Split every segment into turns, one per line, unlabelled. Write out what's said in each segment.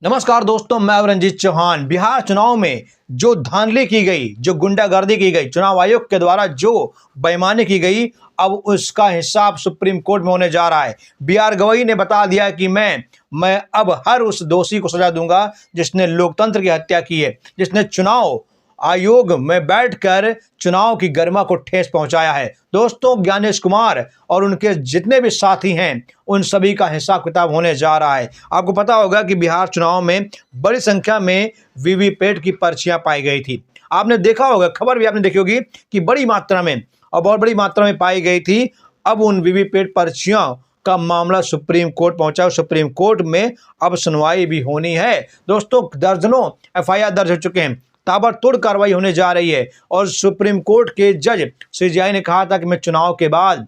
नमस्कार दोस्तों, मैं रंजीत चौहान। बिहार चुनाव में जो धांधली की गई, जो गुंडागर्दी की गई, चुनाव आयोग के द्वारा जो बेईमानी की गई, अब उसका हिसाब सुप्रीम कोर्ट में होने जा रहा है। बीआर गवई ने बता दिया कि मैं अब हर उस दोषी को सजा दूंगा जिसने लोकतंत्र की हत्या की है, जिसने चुनाव आयोग में बैठकर चुनाव की गरिमा को ठेस पहुंचाया है। दोस्तों, ज्ञानेश कुमार और उनके जितने भी साथी हैं उन सभी का हिसाब किताब होने जा रहा है। आपको पता होगा कि बिहार चुनाव में बड़ी संख्या में वीवीपैट की पर्चियां पाई गई थी। आपने देखा होगा, खबर भी आपने देखी होगी कि बड़ी मात्रा में और बहुत बड़ी मात्रा में पाई गई थी। अब उन वीवीपैट पर्चियों का मामला सुप्रीम कोर्ट पहुंचा और सुप्रीम कोर्ट में अब सुनवाई भी होनी है। दोस्तों, दर्जनों एफआईआर दर्ज हो चुके हैं, ताबड़तोड़ कार्रवाई होने जा रही है। और सुप्रीम कोर्ट के जज सीजेआई ने कहा था कि मैं चुनाव के बाद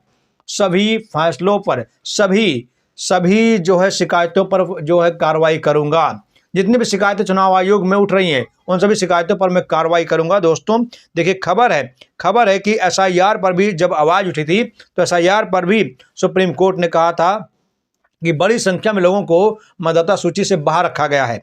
सभी फैसलों पर, सभी जो है शिकायतों पर जो है कार्रवाई करूंगा। जितनी भी शिकायतें चुनाव आयोग में उठ रही हैं उन सभी शिकायतों पर मैं कार्रवाई करूंगा। दोस्तों देखिए, खबर है कि एसआईआर पर भी जब आवाज उठी थी तो एसआईआर पर भी सुप्रीम कोर्ट ने कहा था कि बड़ी संख्या में लोगों को मतदाता सूची से बाहर रखा गया है,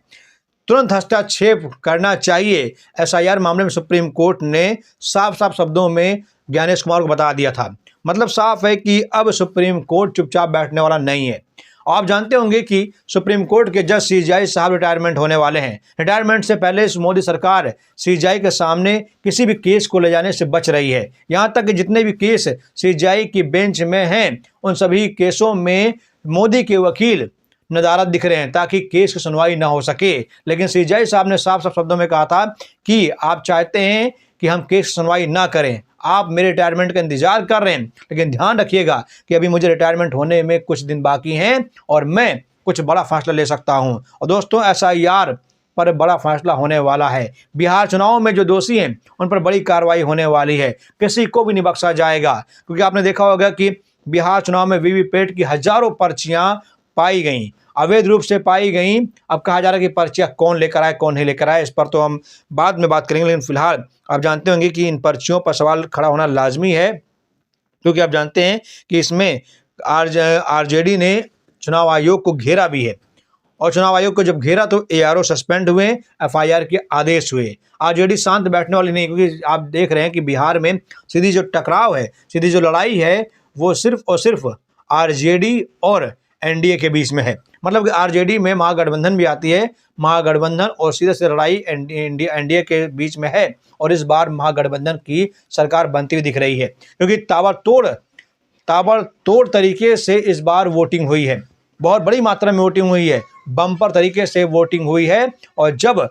तुरंत हस्तक्षेप करना चाहिए। एसआईआर मामले में सुप्रीम कोर्ट ने साफ साफ शब्दों में ज्ञानेश कुमार को बता दिया था। मतलब साफ है कि अब सुप्रीम कोर्ट चुपचाप बैठने वाला नहीं है। आप जानते होंगे कि सुप्रीम कोर्ट के जज सीजेआई साहब रिटायरमेंट होने वाले हैं। रिटायरमेंट से पहले मोदी सरकार सीजेआई के सामने किसी भी केस को ले जाने से बच रही है। यहाँ तक कि जितने भी केस सीजेआई की बेंच में हैं उन सभी केसों में मोदी के वकील नदारत दिख रहे हैं ताकि केस की सुनवाई ना हो सके। लेकिन सीजेआई साहब ने साफ साफ शब्दों में कहा था कि आप चाहते हैं कि हम केस की सुनवाई ना करें, आप मेरे रिटायरमेंट का इंतजार कर रहे हैं, लेकिन ध्यान रखिएगा कि अभी मुझे रिटायरमेंट होने में कुछ दिन बाकी हैं और मैं कुछ बड़ा फैसला ले सकता हूं। और दोस्तों, एसआईआर पर बड़ा फैसला होने वाला है। बिहार चुनाव में जो दोषी हैं उन पर बड़ी कार्रवाई होने वाली है, किसी को भी नहीं बख्शा जाएगा। क्योंकि आपने देखा होगा कि बिहार चुनाव में वीवीपैट की हजारों पर्चियां पाई गई, अवैध रूप से पाई गई। अब कहा जा रहा है कि पर्चियां कौन लेकर आए, कौन नहीं लेकर आए, इस पर तो हम बाद में बात करेंगे। लेकिन फिलहाल आप जानते होंगे कि इन पर्चियों पर सवाल खड़ा होना लाजमी है, क्योंकि आप जानते हैं कि इसमें आरजेडी ने चुनाव आयोग को घेरा भी है। और चुनाव आयोग को जब घेरा तो एआरओ सस्पेंड हुए, एफआईआर के आदेश हुए। आरजेडी शांत बैठने वाली नहीं, क्योंकि आप देख रहे हैं कि बिहार में सीधी जो टकराव है, सीधी जो लड़ाई है, वो सिर्फ और सिर्फ आरजेडी और एनडीए के बीच में है। मतलब कि आरजेडी में महागठबंधन भी आती है, महागठबंधन और सीधे से लड़ाई एनडीए के बीच में है। और इस बार महागठबंधन की सरकार बनती हुई दिख रही है, क्योंकि ताबड़तोड़ तरीके से इस बार वोटिंग हुई है, बहुत बड़ी मात्रा में वोटिंग हुई है, बम्पर तरीके से वोटिंग हुई है। और जब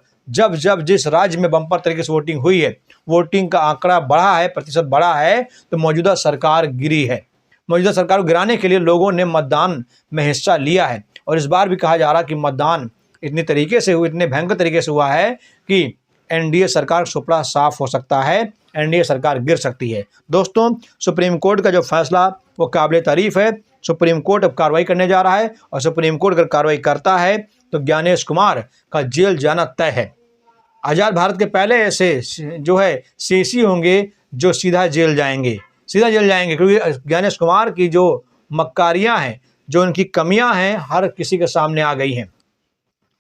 जिस राज्य में बम्पर तरीके से वोटिंग हुई है, वोटिंग का आंकड़ा बढ़ा है, प्रतिशत बढ़ा है, तो मौजूदा सरकार गिरी है। मौजूदा सरकार को गिराने के लिए लोगों ने मतदान में हिस्सा लिया है। और इस बार भी कहा जा रहा कि मतदान इतनी तरीके से हुआ, इतने भयंकर तरीके से हुआ है कि एनडीए सरकार सुपड़ा साफ हो सकता है, एनडीए सरकार गिर सकती है। दोस्तों, सुप्रीम कोर्ट का जो फैसला वो काबिल तारीफ है। सुप्रीम कोर्ट अब कार्रवाई करने जा रहा है और सुप्रीम कोर्ट अगर कार्रवाई करता है तो ज्ञानेश कुमार का जेल जाना तय है। आज़ाद भारत के पहले ऐसे जो है सीसी होंगे जो सीधा जेल जाएंगे, क्योंकि ज्ञानेश कुमार की जो मक्कारियां हैं, जो उनकी कमियां हैं, हर किसी के सामने आ गई हैं।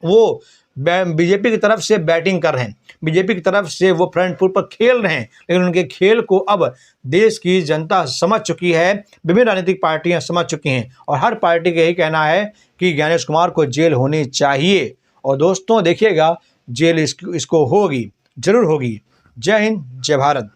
वो बीजेपी की तरफ से बैटिंग कर रहे हैं, बीजेपी की तरफ से वो फ्रंट फुट पर खेल रहे हैं, लेकिन उनके खेल को अब देश की जनता समझ चुकी है, विभिन्न राजनीतिक पार्टियां समझ चुकी हैं। और हर पार्टी का यही कहना है कि ज्ञानेश कुमार को जेल होनी चाहिए। और दोस्तों देखिएगा, जेल इसको होगी, जरूर होगी। जय हिंद, जय भारत।